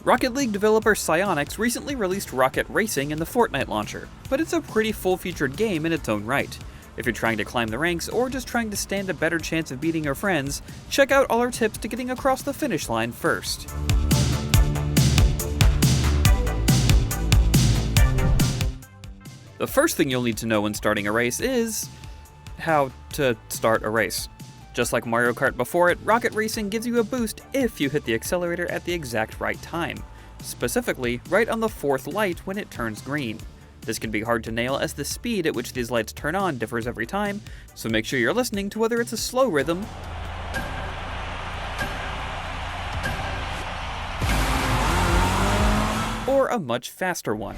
Rocket League developer Psyonix recently released Rocket Racing in the Fortnite launcher, but it's a pretty full-featured game in its own right. If you're trying to climb the ranks or just trying to stand a better chance of beating your friends, check out all our tips to getting across the finish line first. The first thing you'll need to know when starting a race is how to start a race. Just like Mario Kart before it, Rocket Racing gives you a boost if you hit the accelerator at the exact right time. Specifically, right on the fourth light when it turns green. This can be hard to nail as the speed at which these lights turn on differs every time, so make sure you're listening to whether it's a slow rhythm or a much faster one.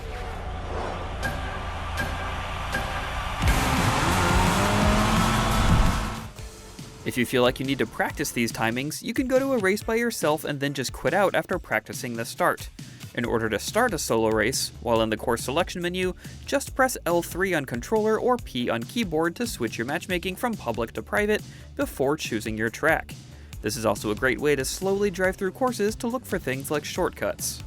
If you feel like you need to practice these timings, you can go to a race by yourself and then just quit out after practicing the start. In order to start a solo race, while in the course selection menu, just press L3 on controller or P on keyboard to switch your matchmaking from public to private before choosing your track. This is also a great way to slowly drive through courses to look for things like shortcuts.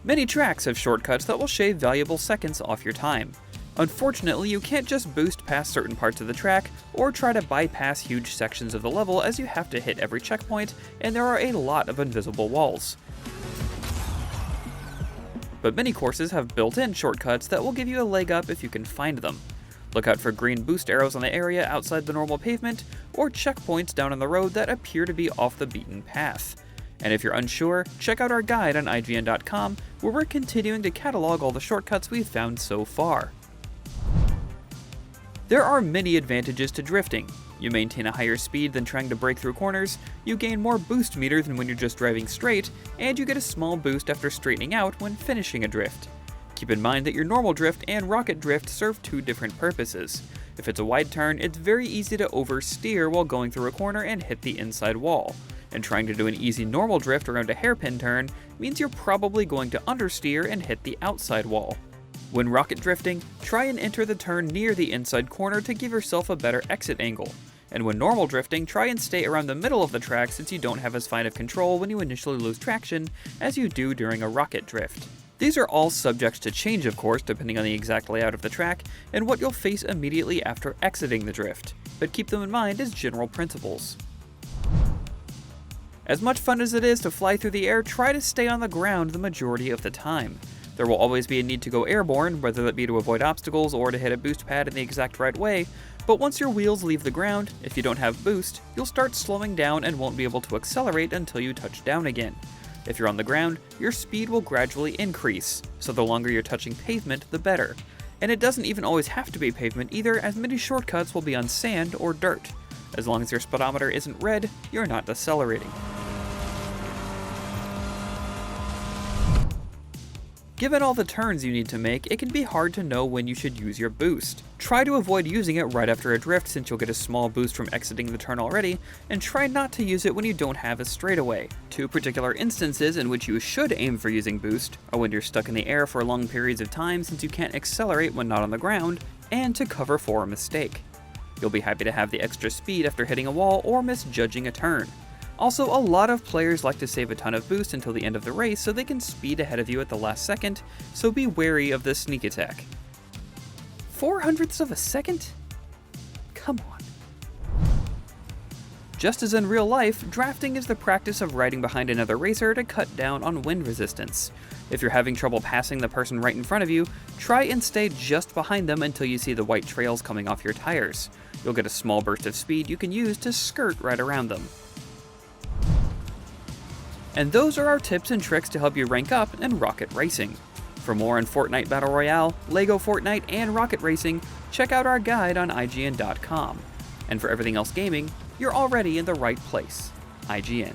Many tracks have shortcuts that will shave valuable seconds off your time. Unfortunately, you can't just boost past certain parts of the track, or try to bypass huge sections of the level as you have to hit every checkpoint, and there are a lot of invisible walls. But many courses have built-in shortcuts that will give you a leg up if you can find them. Look out for green boost arrows on the area outside the normal pavement, or checkpoints down on the road that appear to be off the beaten path. And if you're unsure, check out our guide on IGN.com, where we're continuing to catalog all the shortcuts we've found so far. There are many advantages to drifting. You maintain a higher speed than trying to break through corners, you gain more boost meter than when you're just driving straight, and you get a small boost after straightening out when finishing a drift. Keep in mind that your normal drift and rocket drift serve two different purposes. If it's a wide turn, it's very easy to oversteer while going through a corner and hit the inside wall. And trying to do an easy normal drift around a hairpin turn means you're probably going to understeer and hit the outside wall. When rocket drifting, try and enter the turn near the inside corner to give yourself a better exit angle. And when normal drifting, try and stay around the middle of the track since you don't have as fine of control when you initially lose traction as you do during a rocket drift. These are all subject to change, of course, depending on the exact layout of the track and what you'll face immediately after exiting the drift, but keep them in mind as general principles. As much fun as it is to fly through the air, try to stay on the ground the majority of the time. There will always be a need to go airborne, whether that be to avoid obstacles or to hit a boost pad in the exact right way, but once your wheels leave the ground, if you don't have boost, you'll start slowing down and won't be able to accelerate until you touch down again. If you're on the ground, your speed will gradually increase, so the longer you're touching pavement, the better. And it doesn't even always have to be pavement either, as many shortcuts will be on sand or dirt. As long as your speedometer isn't red, you're not decelerating. Given all the turns you need to make, it can be hard to know when you should use your boost. Try to avoid using it right after a drift since you'll get a small boost from exiting the turn already, and try not to use it when you don't have a straightaway. Two particular instances in which you should aim for using boost are when you're stuck in the air for long periods of time since you can't accelerate when not on the ground, and to cover for a mistake. You'll be happy to have the extra speed after hitting a wall or misjudging a turn. Also, a lot of players like to save a ton of boost until the end of the race so they can speed ahead of you at the last second, so be wary of the sneak attack. 0.04 of a second? Come on. Just as in real life, drafting is the practice of riding behind another racer to cut down on wind resistance. If you're having trouble passing the person right in front of you, try and stay just behind them until you see the white trails coming off your tires. You'll get a small burst of speed you can use to skirt right around them. And those are our tips and tricks to help you rank up in Rocket Racing. For more on Fortnite Battle Royale, LEGO Fortnite, and Rocket Racing, check out our guide on IGN.com. And for everything else gaming, you're already in the right place. IGN.